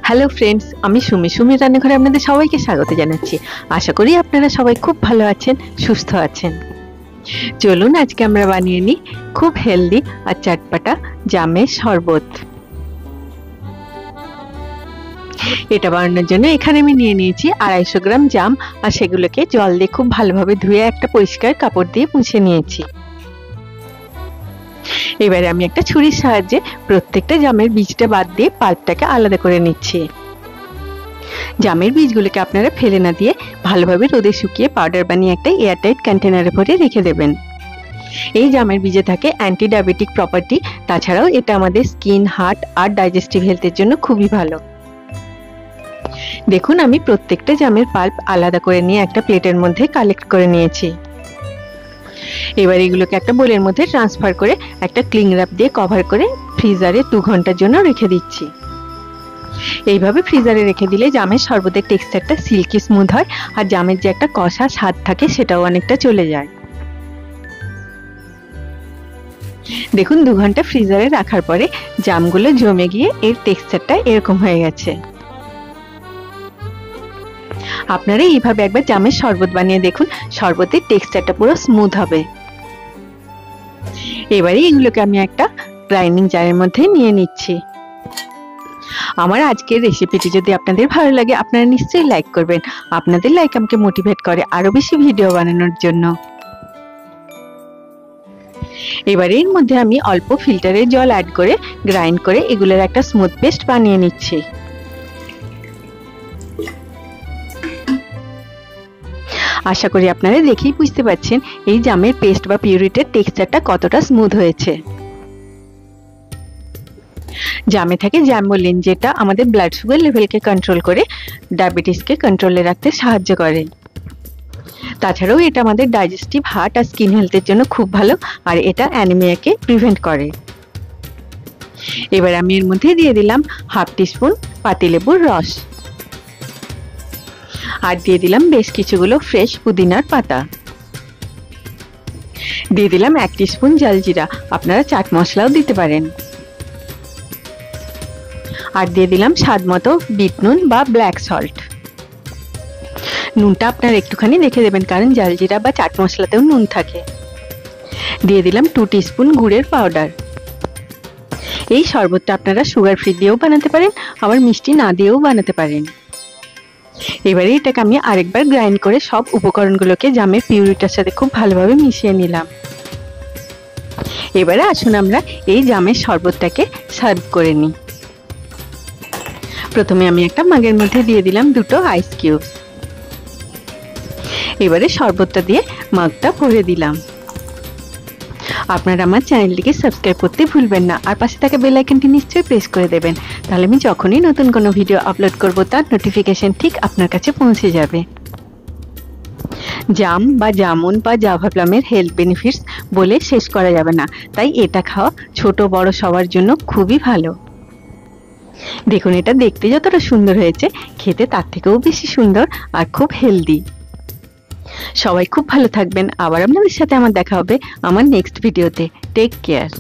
Hello friends, আমি সুমি রান্নাঘরে আপনাদের সবাইকে স্বাগত জানাচ্ছি। আশা করি আপনারা সবাই খুব ভালো আছেন, সুস্থ আছেন। চলুন আজকে আমরা বানিয়ে নিই খুব হেলদি আর চটপটা জামের শরবত। এটা বানানোর জন্য এখানে আমি নিয়ে নিয়েছি 250 গ্রাম জাম, আর সেগুলোকে জল দিয়ে খুব ভালোভাবে ধুয়ে একটা পরিষ্কার কাপড় দিয়ে মুছে নিয়েছি। এবারে আমি একটা ছুরির সাহায্যে প্রত্যেকটা জামের বীজটা বাদ দিয়ে পাল্পটাকে আলাদা করে নিচ্ছি। জামের বীজগুলোকে আপনারা ফেলে না দিয়ে ভালোভাবে রোদে শুকিয়ে পাউডার বানিয়ে একটা এয়ারটাইট কন্টেনারে ভরে রেখে দেবেন। এই জামের বীজে থাকে অ্যান্টি ডায়াবেটিক প্রপার্টি, তাছাড়াও এটা আমাদের স্কিন, হার্ট আর ডাইজেস্টিভ হেলথের জন্য খুবই ভালো। দেখুন, আমি প্রত্যেকটা জামের পাল্প আলাদা করে নিয়ে একটা প্লেটের মধ্যে কালেক্ট করে নিয়েছি। এবার এগুলোকে একটা বোলের মধ্যে ট্রান্সফার করে একটা ক্লিং র্যাপ দিয়ে কভার করে ফ্রিজারে 2 ঘন্টার জন্য রেখে দিচ্ছি। এইভাবে ফ্রিজারে রেখে দিলে জামের শরবতের টেক্সচারটা সিল্কি স্মুথ হয়, আর জামের যে একটা কষা স্বাদ থাকে সেটাও অনেকটা চলে যায়। দেখুন, 2 ঘন্টা ফ্রিজারে রাখার পরে জামগুলো জমে গিয়ে এর টেক্সচারটা এরকম হয়ে গেছে। আপনারা এইভাবে একবার জামের শরবত বানিয়ে দেখুন, শরবতের টেক্সচারটা পুরো স্মুথ হবে। এবারে এগুলোকে আমি একটা গ্রাইন্ডিং জারের মধ্যে নিয়ে নিচ্ছি। আমার আজকের রেসিপিটি যদি আপনাদের ভালো লাগে, আপনারা নিশ্চয়ই লাইক করবেন। আপনাদের লাইক আমাকে মোটিভেট করে আরো বেশি ভিডিও বানানোর জন্য। এবারে এর মধ্যে আমি অল্প ফিল্টারের জল অ্যাড করে গ্রাইন্ড করে এগুলোর একটা স্মুথ পেস্ট বানিয়ে নিচ্ছি। আশা করি আপনারা দেখেই বুঝতে পারছেন এই জামের পেস্ট বা পিউরিটির টেক্সচারটা কতটা স্মুথ হয়েছে। জামে থাকে জ্যাম্বোলিন, যেটা আমাদের ব্লাড সুগার লেভেলকে কন্ট্রোল করে ডায়াবেটিসকে কন্ট্রোলে রাখতে সাহায্য করে। তাছাড়াও এটা আমাদের ডাইজেস্টিভ, হার্ট আর স্কিন হেলথের জন্য খুব ভালো, আর এটা অ্যানিমিয়াকে প্রিভেন্ট করে। এবার আমি এর মধ্যে দিয়ে দিলাম 1/2 টিস্পুন পাতিলেবুর রস, আর দিয়ে দিলাম বেশ কিছুগুলো ফ্রেশ পুদিনার পাতা। দিয়ে দিলাম 1 টিস্পুন জলজিরা, আপনারা চাট মশলাও দিতে পারেন। আর দিয়ে দিলাম স্বাদ মতো বিট নুন বা ব্ল্যাক সল্ট। নুনটা আপনারা একটুখানি দেখে দেবেন, কারণ জলজিরা বা চাট মশলাতেও নুন থাকে। দিয়ে দিলাম 2 টিস্পুন গুড়ের পাউডার। এই শরবতটা আপনারা সুগার ফ্রি দিয়েও বানাতে পারেন, আবার মিষ্টি না দিয়েও বানাতে পারেন। এবারে এটাকে আমি আরেকবার গ্রাইন্ড করে সব উপকরণগুলোকে জামের পিউরিটার সাথে খুব ভালোভাবে মিশিয়ে নিলাম। এবারে আসুন আমরা এই জামের শরবতটাকে সার্ভ করে নিই। প্রথমে আমি একটা মাগের মধ্যে দিয়ে দিলাম 2টো আইস কিউবস। এবারে শরবতটা দিয়ে মাগটা ভরে দিলাম। আপনারা আমার চ্যানেলটিকে সাবস্ক্রাইব করতে ভুলবেন না, আর পাশে থাকা বেল আইকনটি নিশ্চয়ই প্রেস করে দেবেন, তাহলে আমি যখনই নতুন কোনো ভিডিও আপলোড করব তার নোটিফিকেশন ঠিক আপনার কাছে পৌঁছে যাবে। জাম বা জামুন বা জাভা প্লামের হেলথ বেনিফিটস বলে শেষ করা যাবে না, তাই এটা খাওয়া ছোট বড় সবার জন্য খুবই ভালো। দেখুন, এটা দেখতে যতটা সুন্দর হয়েছে, খেতে তার থেকেও বেশি সুন্দর আর খুব হেলদি। সবাই খুব ভালো থাকবেন। আবার আপনাদের সাথে আমার দেখা হবে আমার নেক্সট ভিডিওতে। Take care.